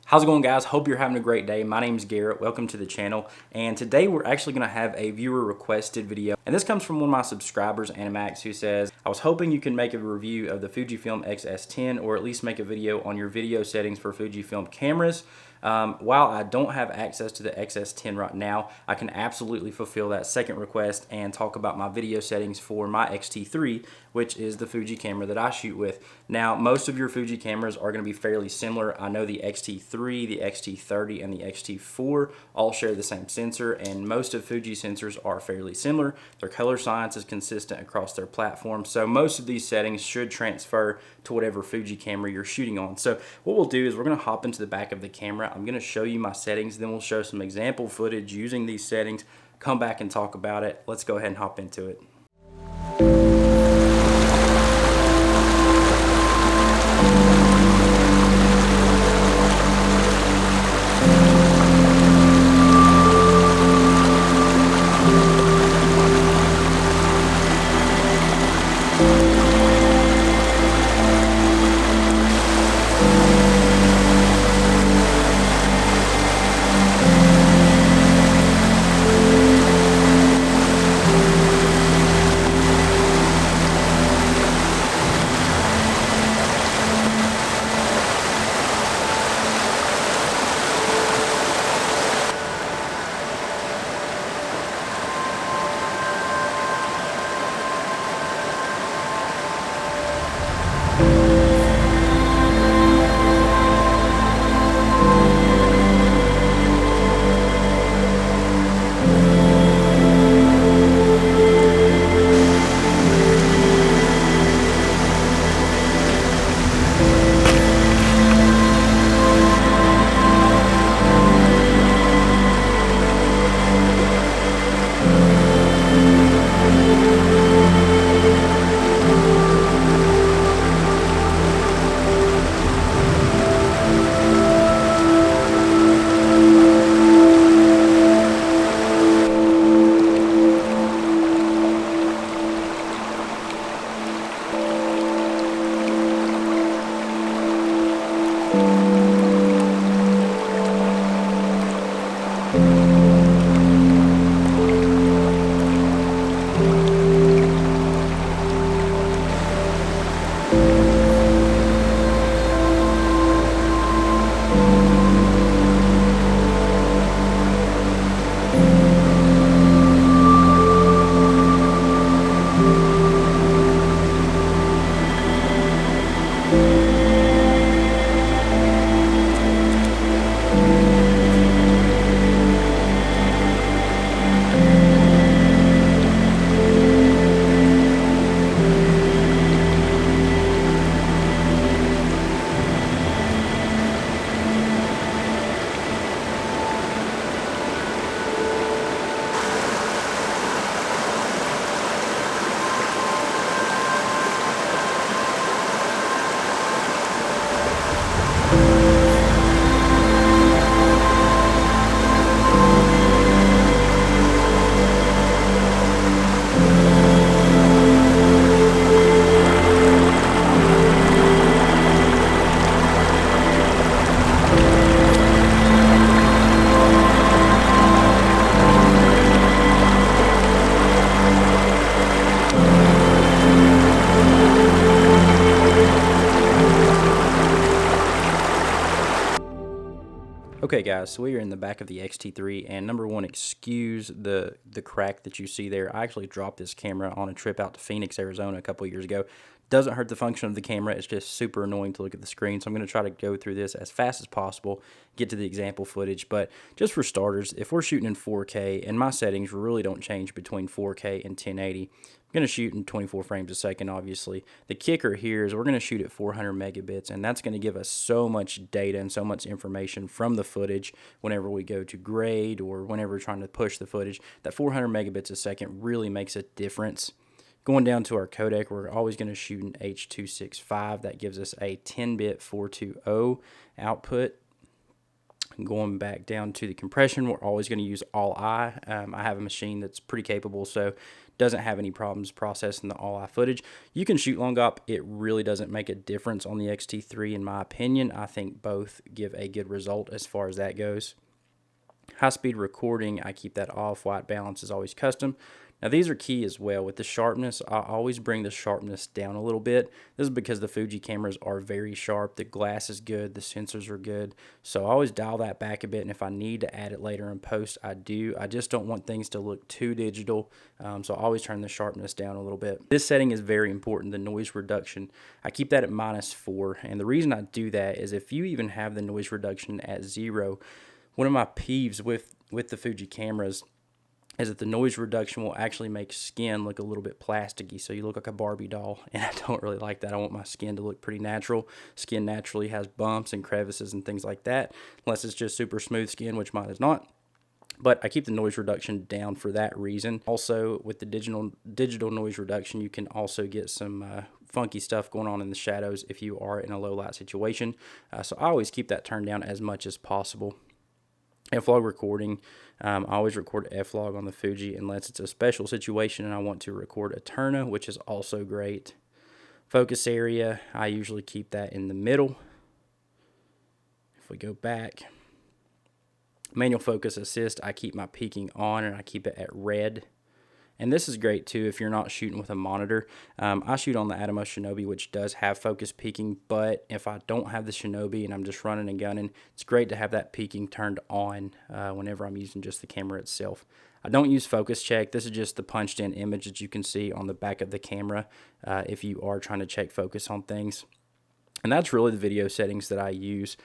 How's it going, guys? Hope you're having a great day. My name is Garrett. Welcome to the channel. And today we're actually going to have a viewer requested video. And this comes from one of my subscribers, Animax, who says, I was hoping you can make a review of the Fujifilm X-S10 or at least make a video on your video settings for Fujifilm cameras. While I don't have access to the X-S10 right now, I can absolutely fulfill that second request and talk about my video settings for my X-T3, which is the Fuji camera that I shoot with. Now, most of your Fuji cameras are going to be fairly similar. I know the X-T3, the X-T30, and the X-T4 all share the same sensor, and most of Fuji sensors are fairly similar. Their color science is consistent across their platform, so most of these settings should transfer to whatever Fuji camera you're shooting on. So what we'll do is we're going to hop into the back of the camera. I'm going to show you my settings, then we'll show some example footage using these settings, come back and talk about it. Let's go ahead and hop into it. Okay guys, so we are in the back of the X-T3, and number one, excuse the crack that you see there. I actually dropped this camera on a trip out to Phoenix, Arizona a couple years ago. Doesn't hurt the function of the camera, it's just super annoying to look at the screen, so I'm going to try to go through this as fast as possible, get to the example footage. But just for starters, if we're shooting in 4K, and my settings really don't change between 4K and 1080, I'm going to shoot in 24 frames a second, obviously. The kicker here is we're going to shoot at 400 megabits, and that's going to give us so much data and so much information from the footage whenever we go to grade or whenever we're trying to push the footage. That 400 megabits a second really makes a difference. Going down to our codec, we're always going to shoot in H.265. That gives us a 10-bit 420 output. Going back down to the compression, we're always going to use all-eye. I have a machine that's pretty capable, so doesn't have any problems processing the all-eye footage. You can shoot long op. It really doesn't make a difference on the XT3 in my opinion. I think both give a good result as far as that goes. High-speed recording, I keep that off. White balance is always custom. Now these are key as well. With the sharpness, I always bring the sharpness down a little bit. This is because the Fuji cameras are very sharp. The glass is good, the sensors are good. So I always dial that back a bit, and if I need to add it later in post, I do. I just don't want things to look too digital, so I always turn the sharpness down a little bit. This setting is very important, the noise reduction. I keep that at -4, and the reason I do that is if you even have the noise reduction at 0, one of my peeves with the Fuji cameras is that the noise reduction will actually make skin look a little bit plasticky, so you look like a Barbie doll, and I don't really like that. I want my skin to look pretty natural. Skin naturally has bumps and crevices and things like that, unless it's just super smooth skin, which mine is not. But I keep the noise reduction down for that reason. Also, with the digital noise reduction, you can also get some funky stuff going on in the shadows if you are in a low light situation. So I always keep that turned down as much as possible. F-log recording, I always record F-log on the Fuji unless it's a special situation and I want to record a Eterna, which is also great. Focus area, I usually keep that in the middle. If we go back, manual focus assist, I keep my peaking on and I keep it at red. And this is great too if you're not shooting with a monitor. I shoot on the ATOMOS SHINOBI, which does have focus peaking, but if I don't have the SHINOBI and I'm just running and gunning, it's great to have that peaking turned on whenever I'm using just the camera itself. I don't use focus check. This is just the punched in image that you can see on the back of the camera if you are trying to check focus on things. And that's really the video settings that I use.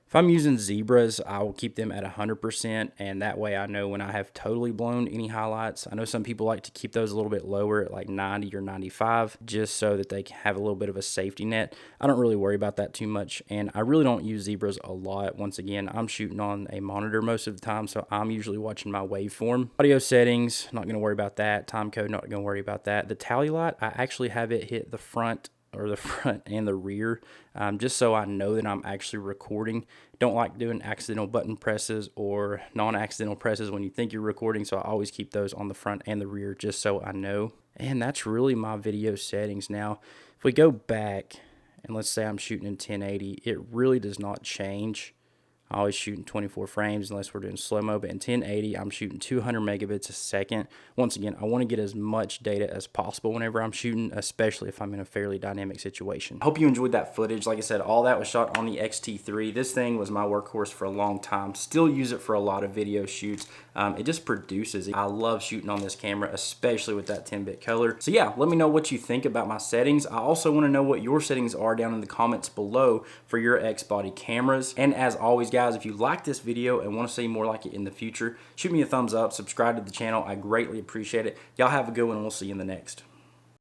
If I'm using zebras, I will keep them at 100%, and that way I know when I have totally blown any highlights. I know some people like to keep those a little bit lower at like 90 or 95, just so that they can have a little bit of a safety net. I don't really worry about that too much, and I really don't use zebras a lot. Once again, I'm shooting on a monitor most of the time, so I'm usually watching my waveform. Audio settings, not going to worry about that. Time code, not going to worry about that. The tally light, I actually have it hit the front and the rear, just so I know that I'm actually recording. Don't like doing accidental button presses or non-accidental presses when you think you're recording, so I always keep those on the front and the rear just so I know. And that's really my video settings. Now, if we go back and let's say I'm shooting in 1080, it really does not change. I always shoot in 24 frames unless we're doing slow-mo, but in 1080, I'm shooting 200 megabits a second. Once again, I want to get as much data as possible whenever I'm shooting, especially if I'm in a fairly dynamic situation. I hope you enjoyed that footage. Like I said, all that was shot on the XT3. This thing was my workhorse for a long time. Still use it for a lot of video shoots. It just produces. I love shooting on this camera, especially with that 10-bit color. So yeah, let me know what you think about my settings. I also want to know what your settings are down in the comments below for your X-body cameras. And as always, guys, if you like this video and want to see more like it in the future, shoot me a thumbs up, subscribe to the channel. I greatly appreciate it. Y'all have a good one, and we'll see you in the next.